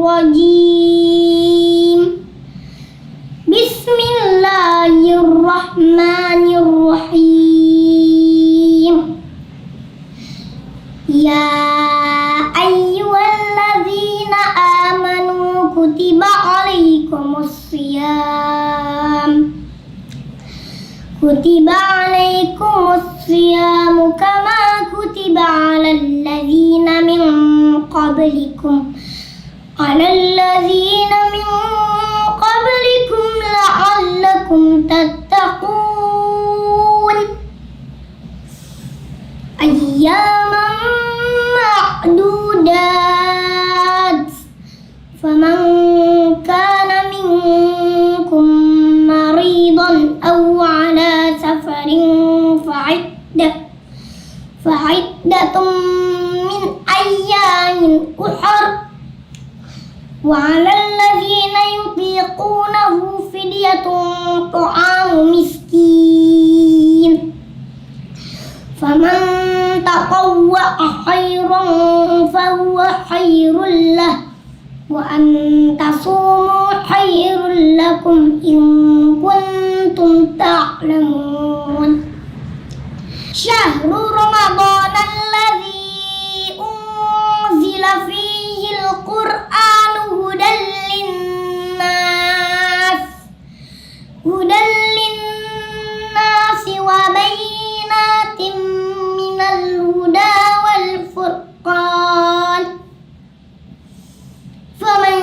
الرجيم بسم الله الرحمن الرحيم يا أيها الذين آمنوا كتب عليكم الصيام كما كتب على الذين من قبلكم لعلكم تتقون أياما معدودات فمن كان منكم مريضا أو على سفر فعدة من أيام أخر وعلى الذين يطيقونه فدية طعام مسكين فمن تطوع خيرا فهو خير له وأن تصوموا خير لكم إن كنتم تعلمون شهر رمضان الذي أنزل فيه القرآن هدى للناس وبينات من الهدى والفرقان فمن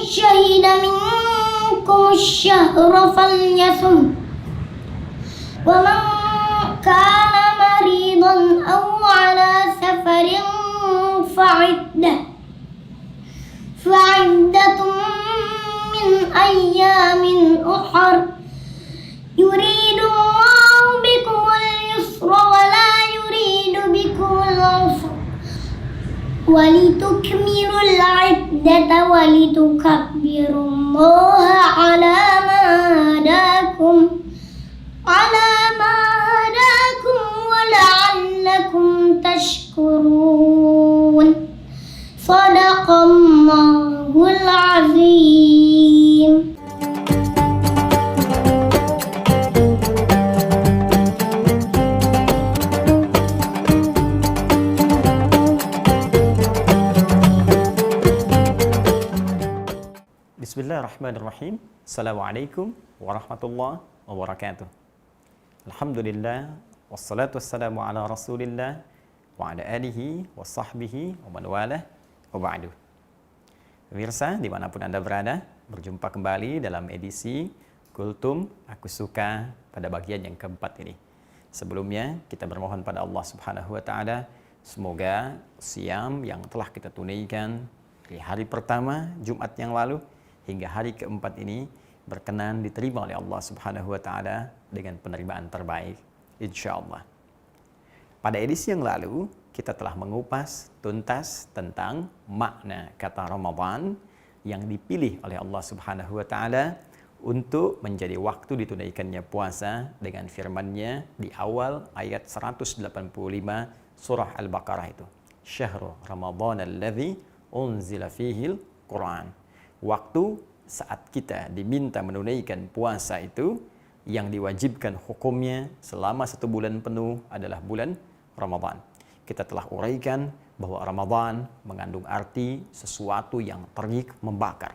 شهد منكم الشهر فليصم ومن كان مريضا أو على سفر فعدة من أيام أخر يريد الله بكم اليسر ولا يريد بكم العسر ولتكملوا العدة ولتكبروا الله على ما هداكم ولعلكم تشكرون صدق الله العظيم. Bismillahirrahmanirrahim. Assalamualaikum warahmatullahi wabarakatuh. Alhamdulillah wassalatu wassalamu ala Rasulillah wa ala alihi wa sahbihi wa man walah wa ba'du. Pemirsa dimanapun Anda berada, berjumpa kembali dalam edisi Kultum Aku Suka pada bagian yang keempat ini. Sebelumnya kita bermohon pada Allah Subhanahu wa taala semoga siam yang telah kita tunaikan di hari pertama Jumat yang lalu hingga hari keempat ini berkenan diterima oleh Allah Subhanahu wa taala dengan penerimaan terbaik insyaallah. Pada edisi yang lalu kita telah mengupas tuntas tentang makna kata Ramadan yang dipilih oleh Allah Subhanahu wa taala untuk menjadi waktu ditunaikannya puasa dengan firman-Nya di awal ayat 185 surah Al-Baqarah itu. Syahrul Ramadan alladzi unzila fihil Quran. Waktu saat kita diminta menunaikan puasa itu yang diwajibkan hukumnya selama 1 bulan penuh adalah bulan Ramadan. Kita telah uraikan bahwa Ramadan mengandung arti sesuatu yang terik membakar.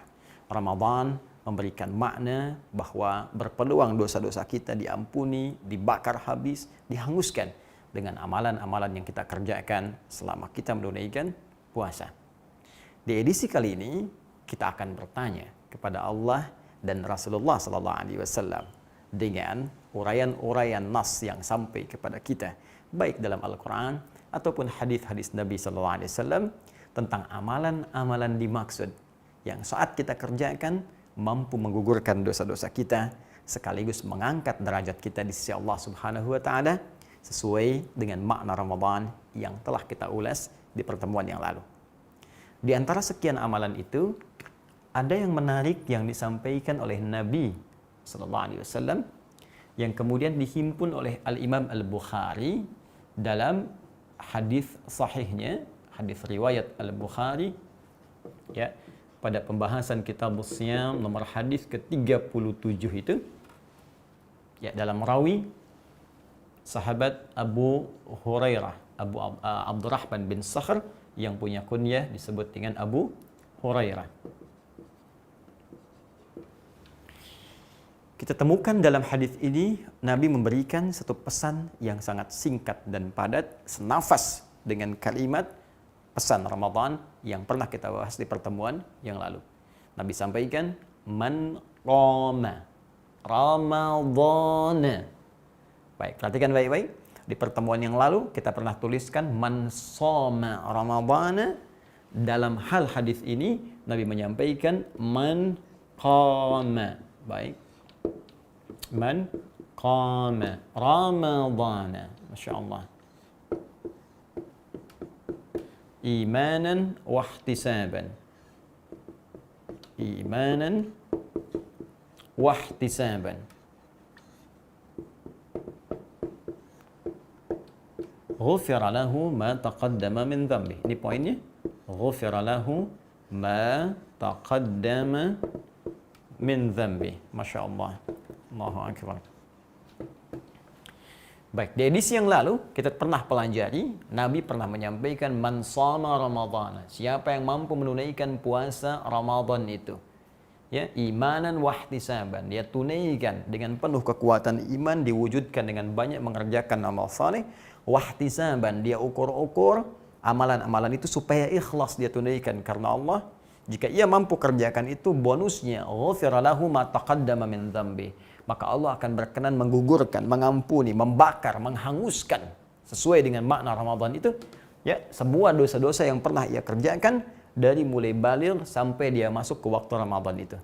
Ramadan memberikan makna bahwa berpeluang dosa-dosa kita diampuni, dibakar habis, dihanguskan dengan amalan-amalan yang kita kerjakan selama kita menunaikan puasa. Di edisi kali ini kita akan bertanya kepada Allah dan Rasulullah SAW dengan uraian-uraian nas yang sampai kepada kita baik dalam Al-Quran ataupun hadis-hadis Nabi SAW tentang amalan-amalan dimaksud yang saat kita kerjakan mampu menggugurkan dosa-dosa kita sekaligus mengangkat derajat kita di sisi Allah Subhanahu wa taala sesuai dengan makna Ramadan yang telah kita ulas di pertemuan yang lalu. Di antara sekian amalan itu ada yang menarik yang disampaikan oleh Nabi SAW yang kemudian dihimpun oleh Al-Imam Al-Bukhari dalam hadis sahihnya, hadis riwayat Al-Bukhari ya, pada pembahasan kitab Shiyam nomor hadis ke-37 itu, ya, dalam rawi sahabat Abu Hurairah, Abdurrahman bin Sakhr yang punya kunyah disebut dengan Abu Hurairah. Kita temukan dalam hadis ini Nabi memberikan satu pesan yang sangat singkat dan padat, senafas dengan kalimat pesan Ramadan yang pernah kita bahas di pertemuan yang lalu. Nabi sampaikan, man qama Ramadhana. Baik, perhatikan baik-baik. Di pertemuan yang lalu kita pernah tuliskan man shoma Ramadhana. Dalam hal hadis ini Nabi menyampaikan man qama. Baik. Man qama Ramadhana. Masya Allah. Imanan wahtisaban. Imanan wahtisaban. Ghufira lahu ma taqaddama min dhanbi. Ini poinnya. Ghufira lahu ma taqaddama min dhanbi. Masya Allah. Allahu Akbar. Baik, di edisi yang lalu kita pernah pelajari, Nabi pernah menyampaikan man shoma Ramadhana. Siapa yang mampu menunaikan puasa Ramadan itu, ya, imanan wahtisaban, dia tunaikan dengan penuh kekuatan iman, diwujudkan dengan banyak mengerjakan amal saleh, wahtisaban, dia ukur-ukur amalan-amalan itu supaya ikhlas dia tunaikan karena Allah. Jika ia mampu kerjakan itu, bonusnya ghufira lahu ma taqaddama min dhanbi. Maka Allah akan berkenan menggugurkan, mengampuni, membakar, menghanguskan sesuai dengan makna Ramadan itu, ya, semua dosa-dosa yang pernah ia kerjakan dari mulai baligh sampai dia masuk ke waktu Ramadan itu.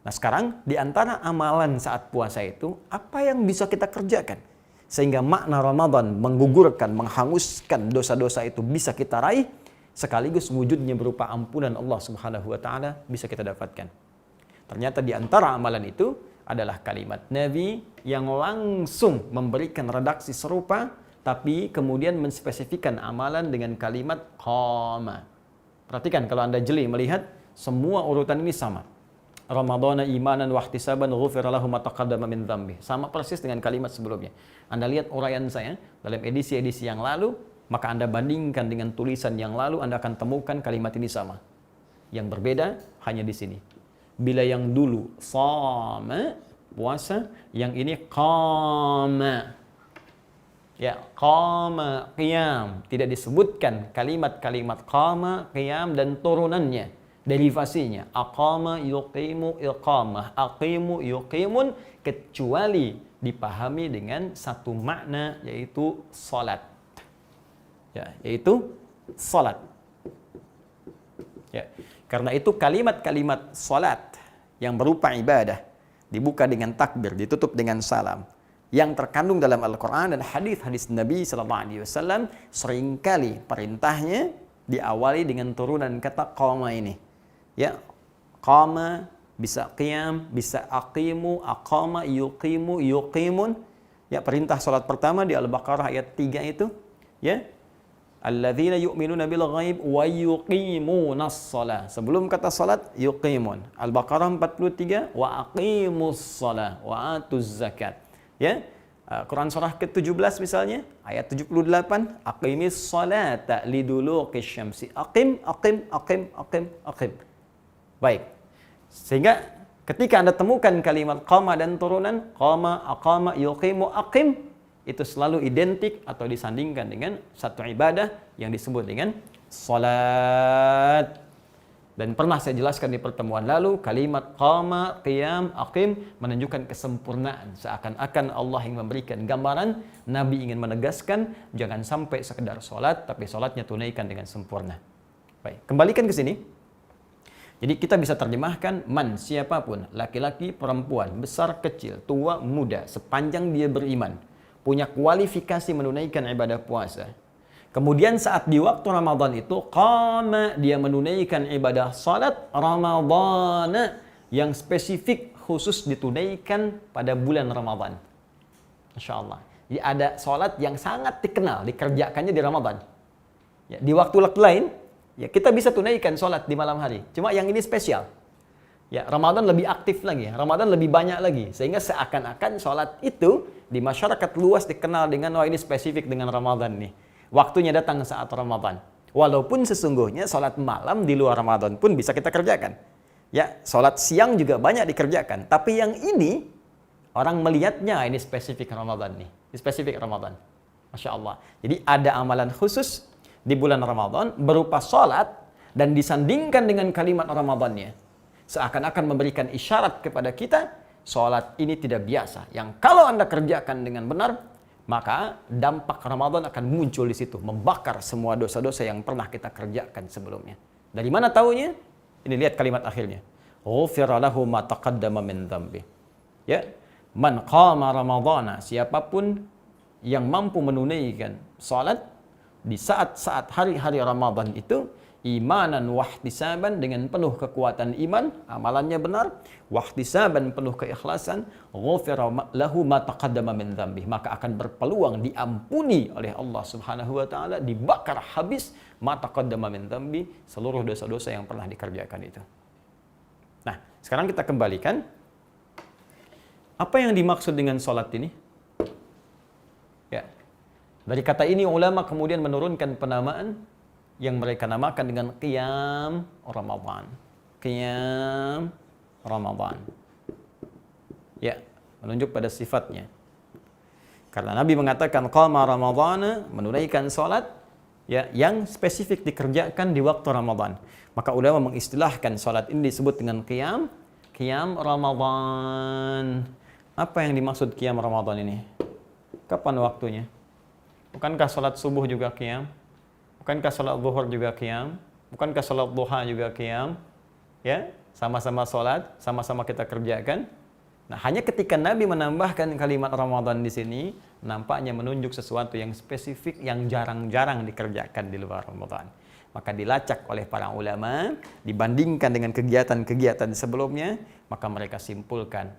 Nah, sekarang di antara amalan saat puasa itu, apa yang bisa kita kerjakan sehingga makna Ramadan menggugurkan, menghanguskan dosa-dosa itu bisa kita raih, sekaligus wujudnya berupa ampunan Allah Subhanahu wa taala bisa kita dapatkan. Ternyata di antara amalan itu adalah kalimat Nabi yang langsung memberikan redaksi serupa, tapi kemudian menspesifikkan amalan dengan kalimat qama. Perhatikan kalau Anda jeli melihat semua urutan ini sama. Ramadhana imanan wahtisaban ghufira lahu ma taqaddama min dhanbi. Sama persis dengan kalimat sebelumnya. Anda lihat uraian saya dalam edisi-edisi yang lalu, maka Anda bandingkan dengan tulisan yang lalu, Anda akan temukan kalimat ini sama. Yang berbeda hanya di sini. Bila yang dulu shoma, puasa, yang ini qama. Ya, qama, qiyam. Tidak disebutkan kalimat-kalimat qama, qiyam dan turunannya, derivasinya. Aqama, yuqimu, iqamah. Aqimu, yuqimun, kecuali dipahami dengan satu makna, yaitu salat. Ya, yaitu salat. Ya. Karena itu kalimat-kalimat salat yang berupa ibadah dibuka dengan takbir, ditutup dengan salam, yang terkandung dalam Al-Quran dan hadis-hadis Nabi SAW, seringkali perintahnya diawali dengan turunan kata qama ini. Ya, qama bisa qiyam, bisa aqimu, aqama, yuqimu, yuqimun. Ya, perintah salat pertama di Al-Baqarah ayat 3 itu, ya, alladzina yu'minuna bil ghaib wa yuqimunas shalah. Sebelum kata salat yuqimun. Al-Baqarah 43 wa aqimus shalah wa atuz zakat. Ya. Quran surah ke-17 misalnya ayat 78 aqimis salata liduluqis syamsi. Aqim. Baik. Sehingga ketika Anda temukan kalimat qama dan turunan qama, aqama, yuqimu, aqim, itu selalu identik atau disandingkan dengan satu ibadah yang disebut dengan salat. Dan pernah saya jelaskan di pertemuan lalu, kalimat qama, qiyam, aqim menunjukkan kesempurnaan. Seakan-akan Allah yang memberikan gambaran, Nabi ingin menegaskan jangan sampai sekedar salat, tapi salatnya tunaikan dengan sempurna. Baik, kembalikan ke sini. Jadi kita bisa terjemahkan man, siapapun, laki-laki, perempuan, besar, kecil, tua, muda, sepanjang dia beriman, punya kualifikasi menunaikan ibadah puasa. Kemudian saat di waktu Ramadan itu, qama, dia menunaikan ibadah salat Ramadan yang spesifik khusus ditunaikan pada bulan Ramadan. Masya Allah. Jadi ada salat yang sangat dikenal, dikerjakannya di Ramadan. Ya, di waktu lain, Ya, kita bisa tunaikan sholat di malam hari. Cuma yang ini spesial. Ya, Ramadan lebih aktif lagi, Ramadan lebih banyak lagi. Sehingga seakan-akan sholat itu di masyarakat luas dikenal dengan, wah ini spesifik dengan Ramadan nih. Waktunya datang saat Ramadan. Walaupun sesungguhnya sholat malam di luar Ramadan pun bisa kita kerjakan. Ya, sholat siang juga banyak dikerjakan. Tapi yang ini, orang melihatnya ini spesifik Ramadan nih. Ini spesifik Ramadan. Masya Allah. Jadi ada amalan khusus di bulan Ramadan berupa sholat dan disandingkan dengan kalimat Ramadannya. Seakan-akan memberikan isyarat kepada kita, sholat ini tidak biasa. Yang kalau Anda kerjakan dengan benar, maka dampak Ramadan akan muncul di situ. Membakar semua dosa-dosa yang pernah kita kerjakan sebelumnya. Dari mana taunya? Ini lihat kalimat akhirnya. Ghufira lahu ma taqaddama min dzambi. Ya, man qama ramadhana, siapapun yang mampu menunaikan salat di saat-saat hari-hari Ramadan itu, imanan wahtisaban, dengan penuh kekuatan iman, amalannya benar, wahtisaban penuh keikhlasan, ghufira lahu ma taqaddama min dzambi, maka akan berpeluang diampuni oleh Allah Subhanahu wa taala, dibakar habis ma taqaddama min dzambi, seluruh dosa-dosa yang pernah dikerjakan itu. Nah, sekarang kita kembalikan apa yang dimaksud dengan salat ini? Ya. Dari kata ini ulama kemudian menurunkan penamaan yang mereka namakan dengan qiyam Ramadan. Qiyam Ramadan. Ya, menunjuk pada sifatnya. Karena Nabi mengatakan qama Ramadhana, menunaikan salat ya yang spesifik dikerjakan di waktu Ramadan. Maka ulama mengistilahkan salat ini disebut dengan qiyam Ramadan. Apa yang dimaksud qiyam Ramadan ini? Kapan waktunya? Bukankah salat subuh juga qiyam? Bukankah salat zuhur juga qiyam? Bukankah salat duha juga qiyam? Ya, sama-sama salat, sama-sama kita kerjakan. Nah, hanya ketika Nabi menambahkan kalimat Ramadan di sini, nampaknya menunjuk sesuatu yang spesifik yang jarang-jarang dikerjakan di luar Ramadan. Maka dilacak oleh para ulama, dibandingkan dengan kegiatan-kegiatan sebelumnya, maka mereka simpulkan,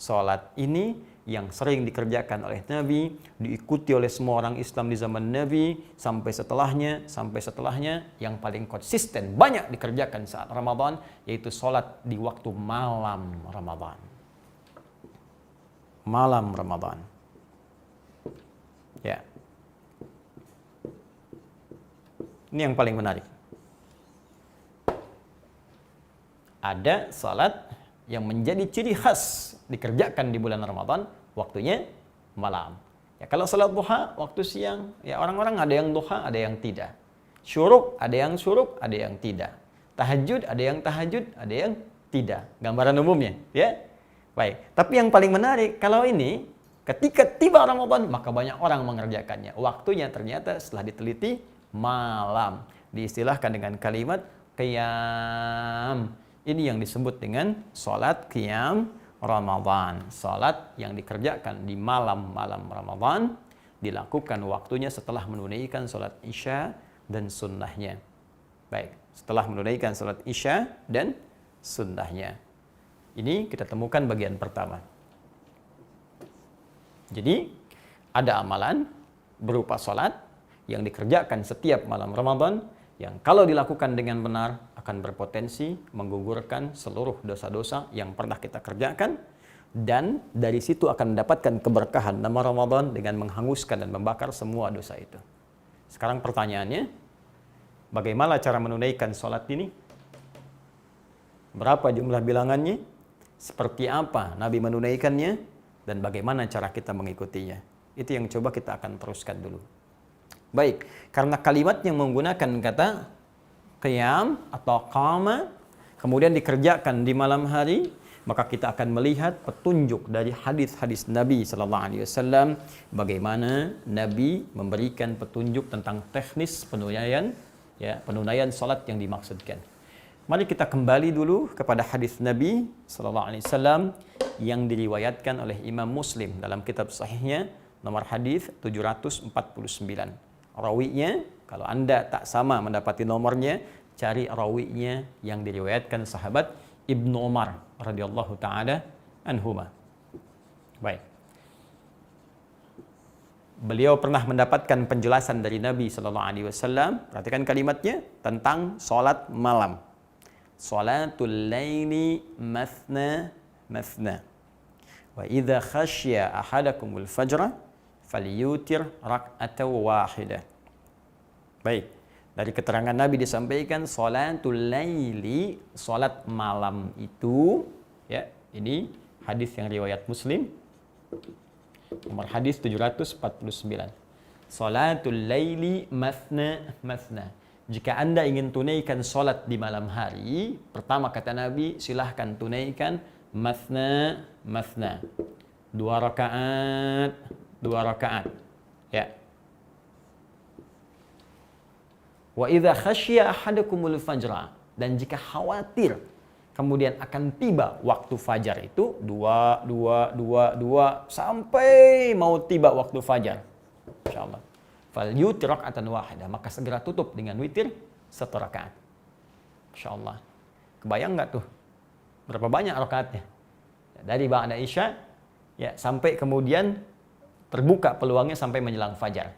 salat ini yang sering dikerjakan oleh Nabi, diikuti oleh semua orang Islam di zaman Nabi, sampai setelahnya, yang paling konsisten banyak dikerjakan saat Ramadan, yaitu sholat di waktu malam Ramadan. Malam Ramadan. Ya. Ini yang paling menarik. Ada salat yang menjadi ciri khas dikerjakan di bulan Ramadan, waktunya malam. Ya, kalau salat duha waktu siang, ya orang-orang ada yang duha, ada yang tidak. Syuruk, ada yang syuruk, ada yang tidak. Tahajud, ada yang tahajud, ada yang tidak. Gambaran umumnya, ya. Baik, tapi yang paling menarik, kalau ini ketika tiba Ramadan, maka banyak orang mengerjakannya. Waktunya ternyata setelah diteliti malam. Diistilahkan dengan kalimat qiyam. Ini yang disebut dengan salat qiyam Ramadan. Salat yang dikerjakan di malam-malam Ramadan, dilakukan waktunya setelah menunaikan salat Isya dan sunnahnya. Baik, setelah menunaikan salat Isya dan sunnahnya. Ini kita temukan bagian pertama. Jadi, ada amalan berupa salat yang dikerjakan setiap malam Ramadan, yang kalau dilakukan dengan benar akan berpotensi menggugurkan seluruh dosa-dosa yang pernah kita kerjakan, dan dari situ akan mendapatkan keberkahan nama Ramadan dengan menghanguskan dan membakar semua dosa itu. Sekarang pertanyaannya, bagaimana cara menunaikan sholat ini? Berapa jumlah bilangannya? Seperti apa Nabi menunaikannya? Dan bagaimana cara kita mengikutinya? Itu yang coba kita akan teruskan dulu. Baik, karena kalimat yang menggunakan kata qiyam atau qama kemudian dikerjakan di malam hari, maka kita akan melihat petunjuk dari hadis-hadis Nabi sallallahu alaihi wasallam, bagaimana Nabi memberikan petunjuk tentang teknis penunaian salat yang dimaksudkan. Mari kita kembali dulu kepada hadis Nabi sallallahu alaihi wasallam yang diriwayatkan oleh Imam Muslim dalam kitab sahihnya nomor hadis 749. Rawinya, kalau Anda tak sama mendapati nomornya, cari rawinya yang diriwayatkan sahabat Ibnu Umar radhiyallahu taala anhuma. Baik. beliau pernah mendapatkan penjelasan dari Nabi sallallahu alaihi wasallam. Perhatikan kalimatnya tentang salat malam. Salatul laili mathna mathna. Wa idza khasya ahadakumul fajra falyutir rak'atan wahidah. Baik, dari keterangan Nabi disampaikan salatul laili, salat malam itu, ya, ini hadis yang riwayat Muslim, nomor hadis 749. Salatul laili mathna mathna. Jika Anda ingin tunaikan salat di malam hari, pertama kata Nabi, silahkan tunaikan mathna mathna. 2 rakaat, 2 rakaat. Ya. Wa idza khasya ahadakumul fajra, dan jika khawatir kemudian akan tiba waktu fajar itu 2 sampai mau tiba waktu fajar. Insyaallah. Fal yutir rak'atan wahidah, maka segera tutup dengan witir 1 rakaat. Insyaallah. Kebayang enggak tuh berapa banyak rakaatnya? Dari ba'da Isya ya sampai kemudian terbuka peluangnya sampai menjelang fajar.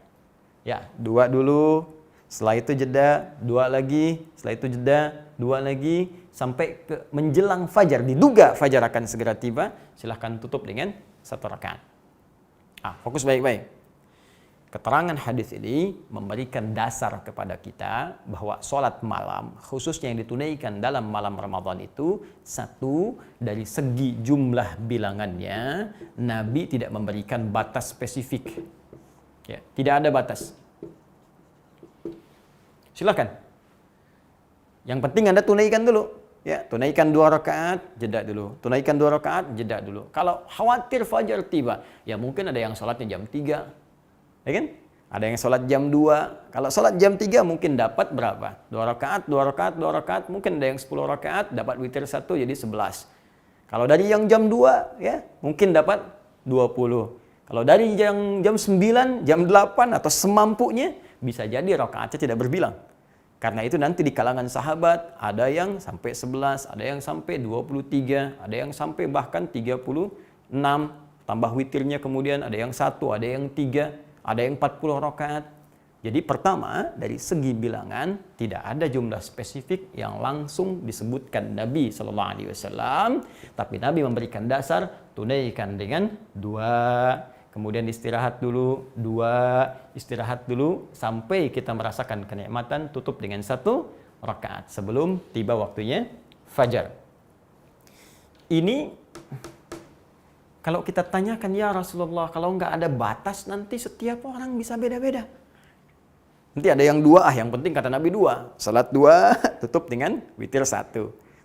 Ya, 2 dulu, setelah itu jeda, 2 lagi, setelah itu jeda, 2 lagi, sampai ke menjelang fajar, diduga fajar akan segera tiba, silahkan tutup dengan 1 rakaat. Fokus baik-baik. Keterangan hadis ini memberikan dasar kepada kita bahwa sholat malam, khususnya yang ditunaikan dalam malam Ramadan itu, satu, dari segi jumlah bilangannya, Nabi tidak memberikan batas spesifik. Ya, tidak ada batas. Silakan. Yang penting Anda tunaikan dulu. Ya, tunaikan 2 rakaat, jeda dulu. Tunaikan 2 rakaat, jeda dulu. Kalau khawatir fajar tiba, ya mungkin ada yang sholatnya jam 3. Ya kan? Ada yang sholat jam 2. Kalau sholat jam 3 mungkin dapat berapa? 2 rakaat, 2 rakaat, 2 rakaat. Mungkin ada yang 10 rakaat, dapat witir 1 jadi 11. Kalau dari yang jam 2, ya mungkin dapat 20. Kalau dari jam 9, jam 8 atau semampunya, bisa jadi rakaatnya tidak berbilang. Karena itu nanti di kalangan sahabat ada yang sampai 11, ada yang sampai 23, ada yang sampai bahkan 36, tambah witirnya kemudian ada yang 1, ada yang 3, ada yang 40 rakaat. Jadi pertama, dari segi bilangan tidak ada jumlah spesifik yang langsung disebutkan Nabi sallallahu alaihi wasallam, tapi Nabi memberikan dasar tunaikan dengan 2, kemudian istirahat dulu, 2, istirahat dulu sampai kita merasakan kenikmatan, tutup dengan 1 rakaat sebelum tiba waktunya fajar. Ini kalau kita tanyakan, ya Rasulullah, kalau nggak ada batas nanti setiap orang bisa beda-beda. Nanti ada yang 2, yang penting kata Nabi 2. Salat 2, tutup dengan witir 1.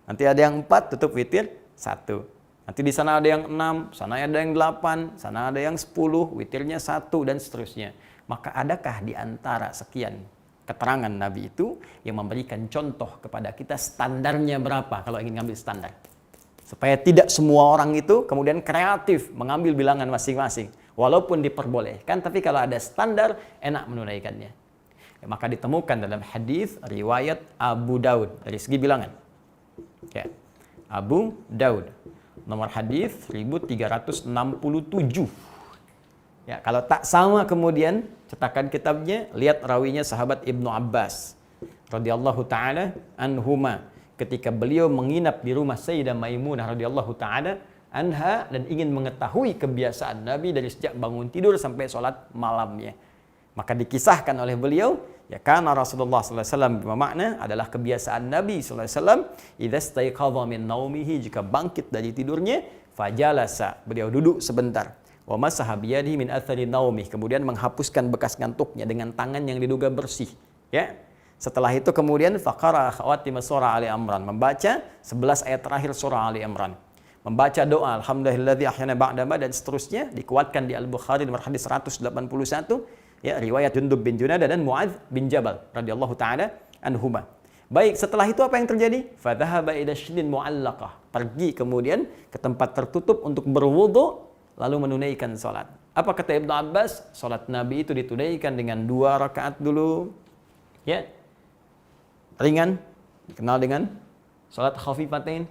Nanti ada yang 4, tutup witir 1. Nanti di sana ada yang 6, sana ada yang 8, sana ada yang 10, witirnya 1, dan seterusnya. Maka adakah di antara sekian keterangan Nabi itu yang memberikan contoh kepada kita standarnya berapa kalau ingin ngambil standar? Supaya tidak semua orang itu kemudian kreatif mengambil bilangan masing-masing. Walaupun diperbolehkan, tapi kalau ada standar, enak menunaikannya. Ya, maka ditemukan dalam hadis riwayat Abu Daud dari segi bilangan. Ya, Abu Daud. Nomor hadis 1367. Ya, kalau tak sama kemudian cetakan kitabnya, lihat rawinya sahabat Ibnu Abbas radhiyallahu taala anhuma. Ketika beliau menginap di rumah Sayyidah Maimunah radhiyallahu taala anha dan ingin mengetahui kebiasaan Nabi dari sejak bangun tidur sampai sholat malamnya. Maka dikisahkan oleh beliau, ya karena Rasulullah sallallahu alaihi wasallam bermakna adalah kebiasaan Nabi sallallahu alaihi wasallam, idza staiqadha min naumihi, jika bangkit dari tidurnya, fajalasa, beliau duduk sebentar. Wa masaha biyadihi min athari naumih, kemudian menghapuskan bekas ngantuknya dengan tangan yang diduga bersih, ya. Setelah itu kemudian faqara khawatim surah Ali Imran, membaca 11 ayat terakhir surah Ali Imran. Membaca doa alhamdulillahilladzi ahyana ba'da ma, dan seterusnya, dikuatkan di Al-Bukhari nomor hadis 181, ya, riwayat Jundub bin Junadah dan Muadz bin Jabal radhiyallahu taala anhuma. Baik, setelah itu apa yang terjadi? Fa dhahaba ila shidin mu'allaqah, pergi kemudian ke tempat tertutup untuk berwudu lalu menunaikan salat. Apa kata Ibnu Abbas? Salat Nabi itu ditunaikan dengan 2 rakaat dulu. Ya. Ringan, dikenal dengan salat khafifatain.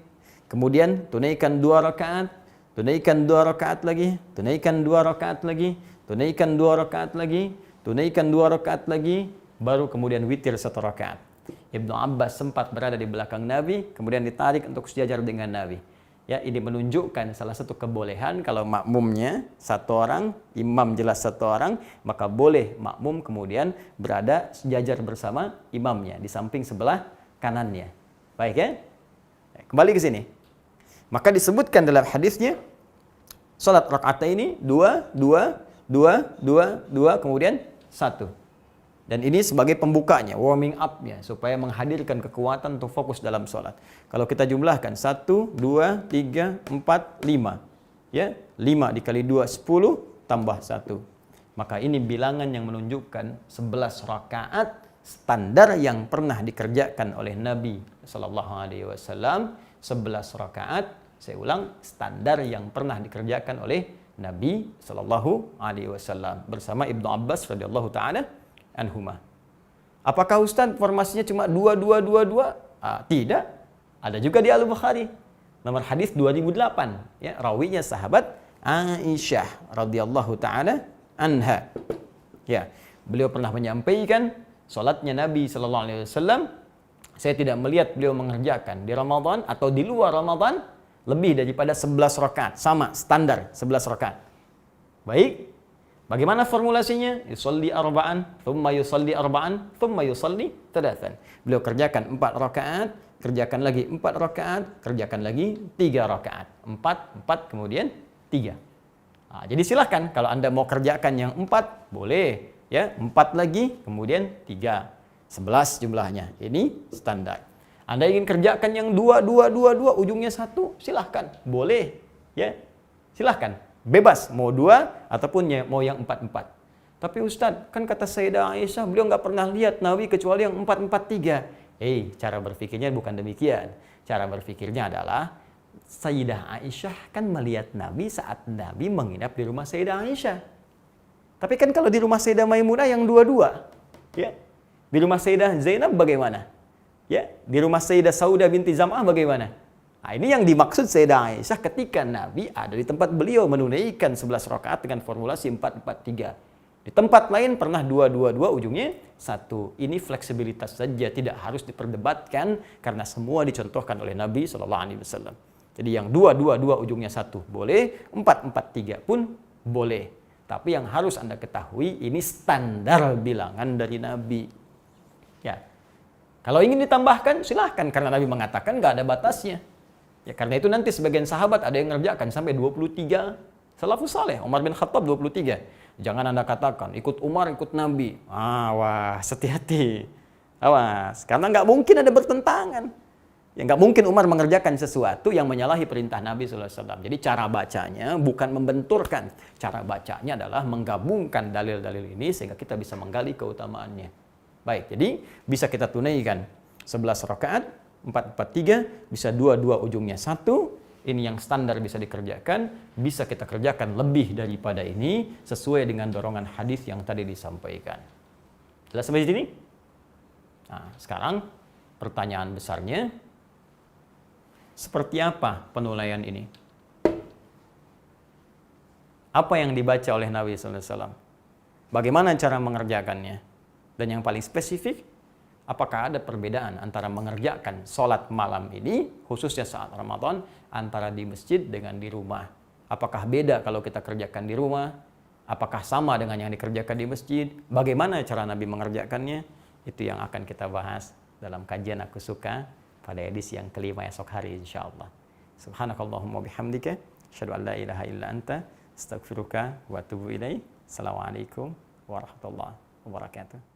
Kemudian tunaikan 2 rakaat, tunaikan 2 rakaat lagi, tunaikan 2 rakaat lagi, tunaikan 2 rakaat lagi, tunaikan 2 rakaat lagi, baru kemudian witir 1 rakaat. Ibnu Abbas sempat berada di belakang Nabi, kemudian ditarik untuk sejajar dengan Nabi. Ya, ini menunjukkan salah satu kebolehan kalau makmumnya 1 orang, imam jelas 1 orang, maka boleh makmum kemudian berada sejajar bersama imamnya di samping sebelah kanannya. Baik ya? Kembali ke sini. Maka disebutkan dalam hadisnya salat rakaat ini 2, 2, 2, 2, 2, kemudian 1. Dan ini sebagai pembukanya, warming up-nya, supaya menghadirkan kekuatan untuk fokus dalam sholat. Kalau kita jumlahkan 1, 2, 3, 4, 5. Ya, 5 dikali 2, 10, tambah 1. Maka ini bilangan yang menunjukkan 11 rakaat standar yang pernah dikerjakan oleh Nabi SAW. 11 rakaat, saya ulang, standar yang pernah dikerjakan oleh Nabi SAW bersama Ibnu Abbas radhiyallahu ta'ala anhuma. Apakah Ustaz formasinya cuma 2, 2, 2, 2? Tidak. Ada juga di Al-Bukhari. Nomor hadis 2008. Ya, rawinya sahabat Aisyah radhiyallahu ta'ala anha. Ya, beliau pernah menyampaikan salatnya Nabi SAW, saya tidak melihat beliau mengerjakan di Ramadan atau di luar Ramadan lebih daripada 11 rakaat. Sama, standar 11 rakaat. Baik. Bagaimana formulasinya? Yusalli arba'an, thumma yusalli arba'an, thumma yusalli thalathan. Beliau kerjakan 4 rakaat, kerjakan lagi 4 rakaat, kerjakan lagi 3 rakaat. 4, 4, kemudian 3. Jadi silahkan, kalau Anda mau kerjakan yang 4, boleh. Ya, 4 lagi, kemudian 3. 11 jumlahnya. Ini standar. Anda ingin kerjakan yang 2, 2, 2, 2, ujungnya 1, silahkan. Boleh. Ya, silahkan. Bebas, mau 2 ataupun mau yang 4, 4. Tapi Ustadz, kan kata Sayyidah Aisyah, beliau nggak pernah lihat Nabi kecuali yang 4, 4, 3. Cara berpikirnya bukan demikian. Cara berpikirnya adalah, Sayyidah Aisyah kan melihat Nabi saat Nabi menginap di rumah Sayyidah Aisyah. Tapi kan kalau di rumah Sayyidah Maimunah yang 2-2. Ya. Di rumah Sayyidah Zainab bagaimana? Ya. Di rumah Sayyidah Saudah binti Zam'ah bagaimana? Ini yang dimaksud Sayyidah Aisyah ketika Nabi ada di tempat beliau menunaikan 11 rakaat dengan formulasi 4-4-3. Di tempat lain pernah 2-2-2 ujungnya 1. Ini fleksibilitas saja, tidak harus diperdebatkan karena semua dicontohkan oleh Nabi SAW. Jadi yang 2-2-2 ujungnya 1 boleh, 4-4-3 pun boleh. Tapi yang harus Anda ketahui ini standar bilangan dari Nabi. Ya. Kalau ingin ditambahkan silahkan karena Nabi mengatakan nggak ada batasnya. Ya, karena itu nanti sebagian sahabat ada yang ngerjakan sampai 23 salafus saleh. Umar bin Khattab 23. Jangan Anda katakan ikut Umar, ikut Nabi. Wah, hati-hati. Awas, karena nggak mungkin ada bertentangan. Ya, nggak mungkin Umar mengerjakan sesuatu yang menyalahi perintah Nabi SAW. Jadi cara bacanya bukan membenturkan. Cara bacanya adalah menggabungkan dalil-dalil ini sehingga kita bisa menggali keutamaannya. Baik, jadi bisa kita tunaikan 11 rakaat, 4-4-3, bisa 2-2 ujungnya 1. Ini yang standar bisa dikerjakan. Bisa kita kerjakan lebih daripada ini sesuai dengan dorongan hadis yang tadi disampaikan. Jelas sampai sini? Nah, sekarang pertanyaan besarnya, seperti apa penulaian ini? Apa yang dibaca oleh Nabi SAW? Bagaimana cara mengerjakannya? Dan yang paling spesifik, apakah ada perbedaan antara mengerjakan sholat malam ini, khususnya saat Ramadan, antara di masjid dengan di rumah? Apakah beda kalau kita kerjakan di rumah? Apakah sama dengan yang dikerjakan di masjid? Bagaimana cara Nabi mengerjakannya? Itu yang akan kita bahas dalam kajian Aku Suka pada edisi yang kelima esok hari insyaallah. Subhanakallahumma bihamdika, asyhadu an la ilaha illa anta, astaghfiruka wa atubu ilaik. Assalamualaikum warahmatullahi wabarakatuh.